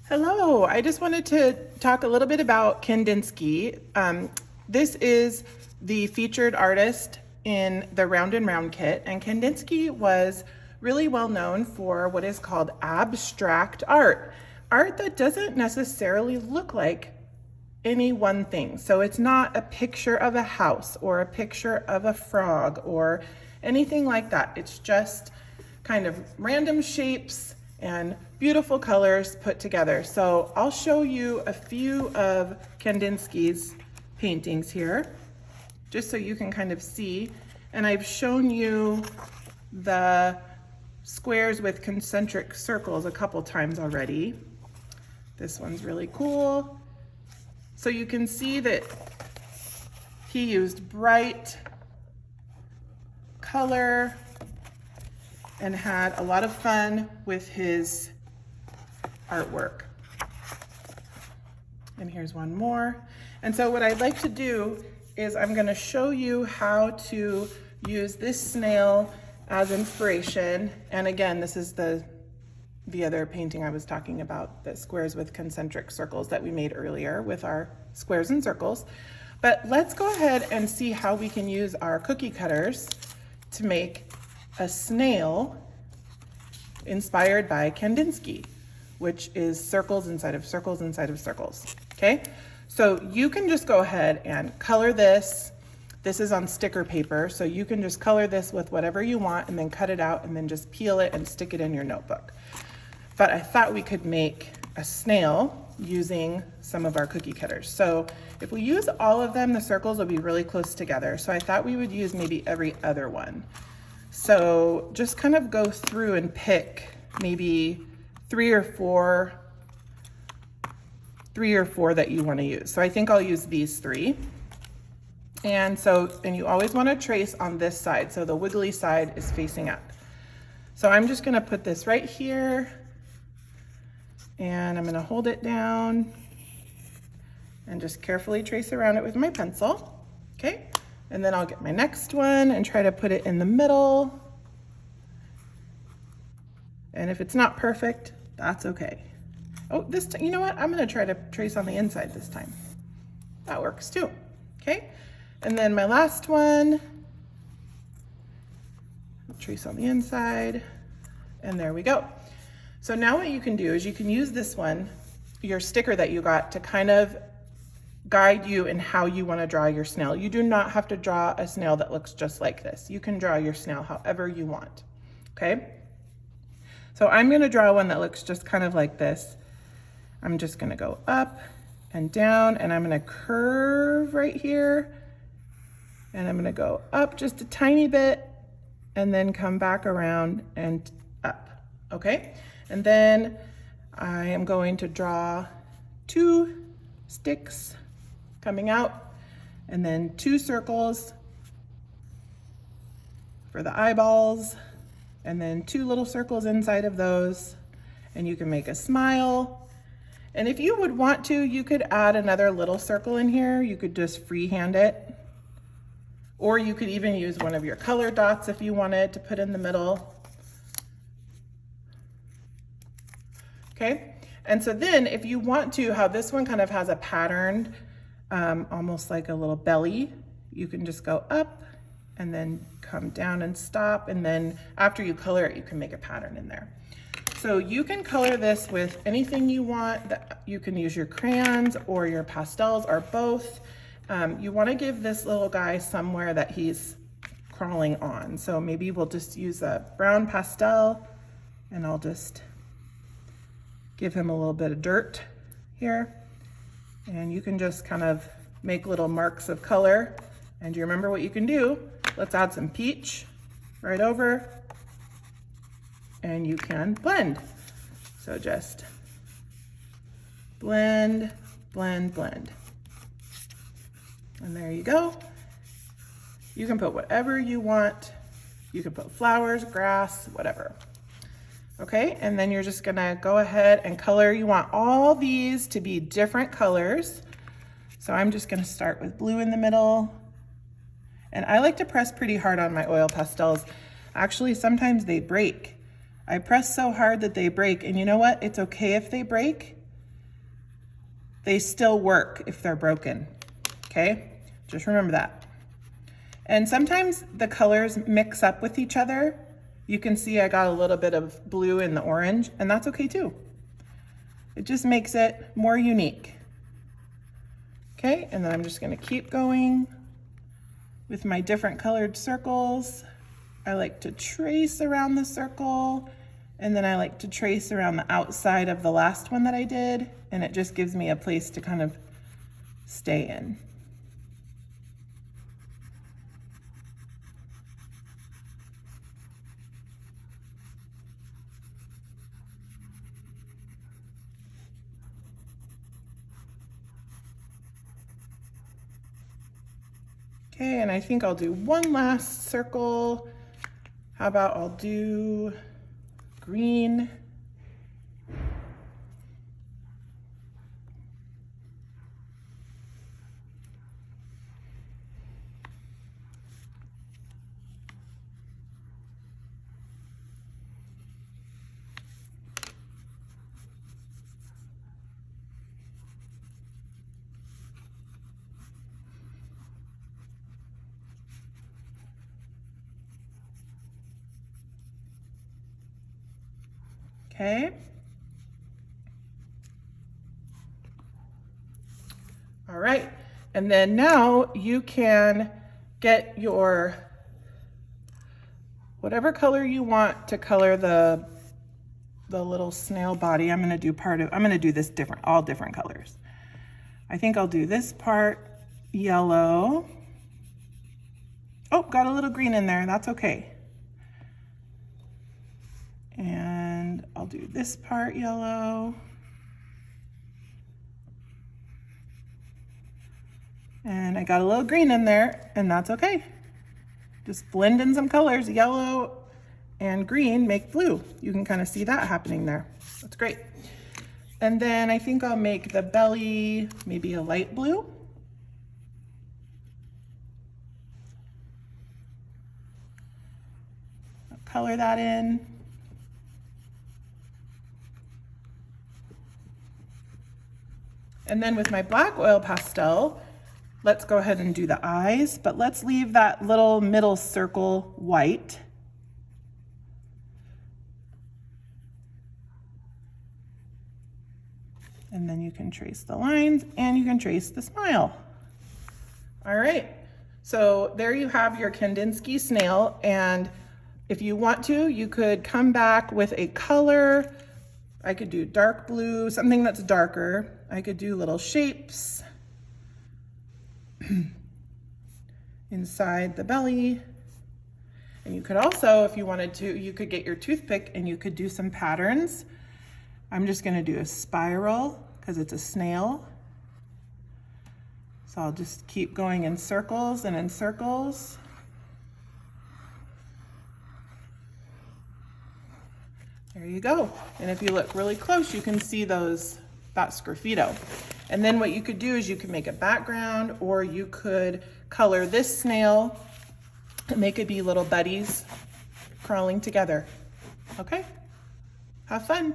Hello, I just wanted to talk a little bit about Kandinsky. This is the featured artist in the Round and Round kit, and Kandinsky was really well known for what is called abstract art. Art that doesn't necessarily look like any one thing. So it's not a picture of a house or a picture of a frog or anything like that. It's just kind of random shapes and beautiful colors put together. So I'll show you a few of Kandinsky's paintings here, just so you can kind of see. And I've shown you the squares with concentric circles a couple times already. This one's really cool. So you can see that he used bright color and had a lot of fun with his artwork. And here's one more. And so what I'd like to do is I'm going to show you how to use this snail as inspiration. And again, this is the other painting I was talking about, the squares with concentric circles that we made earlier with our squares and circles. But let's go ahead and see how we can use our cookie cutters to make a snail inspired by Kandinsky, which is circles inside of circles inside of circles, okay? So you can just go ahead and color this. This is on sticker paper, so you can just color this with whatever you want and then cut it out and then just peel it and stick it in your notebook. But I thought we could make a snail using some of our cookie cutters. So if we use all of them, the circles will be really close together. So I thought we would use maybe every other one. So just kind of go through and pick maybe three or four that you want to use. So I think I'll use these three. And you always want to trace on this side. So the wiggly side is facing up. So I'm just going to put this right here and I'm going to hold it down and just carefully trace around it with my pencil. Okay. And then I'll get my next one and try to put it in the middle. And if it's not perfect, that's okay. Oh, you know what? I'm gonna try to trace on the inside this time. That works too, okay? And then my last one, I'll trace on the inside, and there we go. So now what you can do is you can use this one, your sticker that you got, to kind of guide you in how you want to draw your snail. You do not have to draw a snail that looks just like this. You can draw your snail however you want, okay? So I'm going to draw one that looks just kind of like this. I'm just going to go up and down, and I'm going to curve right here, and I'm going to go up just a tiny bit, and then come back around and up, okay? And then I am going to draw two sticks coming out, and then two circles for the eyeballs, and then two little circles inside of those, and you can make a smile. And if you would want to, you could add another little circle in here. You could just freehand it, or you could even use one of your color dots if you wanted to put in the middle. Okay, and so then if you want to, how this one kind of has a pattern, almost like a little belly, you can just go up and then come down and stop, and then after you color it, you can make a pattern in there. So you can color this with anything you want. You can use your crayons or your pastels or both. You want to give this little guy somewhere that he's crawling on. So maybe we'll just use a brown pastel, and I'll just give him a little bit of dirt here. And you can just kind of make little marks of color. And do you remember what you can do? Let's add some peach right over, and you can blend. So just blend, blend, blend. And there you go. You can put whatever you want. You can put flowers, grass, whatever. Okay, and then you're just gonna go ahead and color. You want all these to be different colors. So I'm just gonna start with blue in the middle. And I like to press pretty hard on my oil pastels. Actually, sometimes they break. I press so hard that they break, and you know what? It's okay if they break, they still work if they're broken, okay? Just remember that. And sometimes the colors mix up with each other. You can see I got a little bit of blue in the orange, and that's okay too. It just makes it more unique. Okay, and then I'm just gonna keep going with my different colored circles. I like to trace around the circle, and then I like to trace around the outside of the last one that I did, and it just gives me a place to kind of stay in. Okay, and I think I'll do one last circle. How about I'll do green. Okay. All right, and then now you can get your whatever color you want to color the little snail body. I'm gonna do this different, all different colors. I think I'll do this part yellow. Oh, got a little green in there, that's okay. And I'll do this part yellow. And I got a little green in there, and that's okay. Just blend in some colors, yellow and green make blue. You can kind of see that happening there. That's great. And then I think I'll make the belly maybe a light blue. I'll color that in. And then with my black oil pastel, let's go ahead and do the eyes, but let's leave that little middle circle white. And then you can trace the lines and you can trace the smile. All right, so there you have your Kandinsky snail, and if you want to, you could come back with a color. I could do dark blue, something that's darker. I could do little shapes inside the belly. And you could also, if you wanted to, you could get your toothpick and you could do some patterns. I'm just gonna do a spiral because it's a snail. So I'll just keep going in circles and in circles. There you go. And if you look really close, you can see that sgraffito. And then what you could do is you could make a background, or you could color this snail and make it be little buddies crawling together. Okay? Have fun.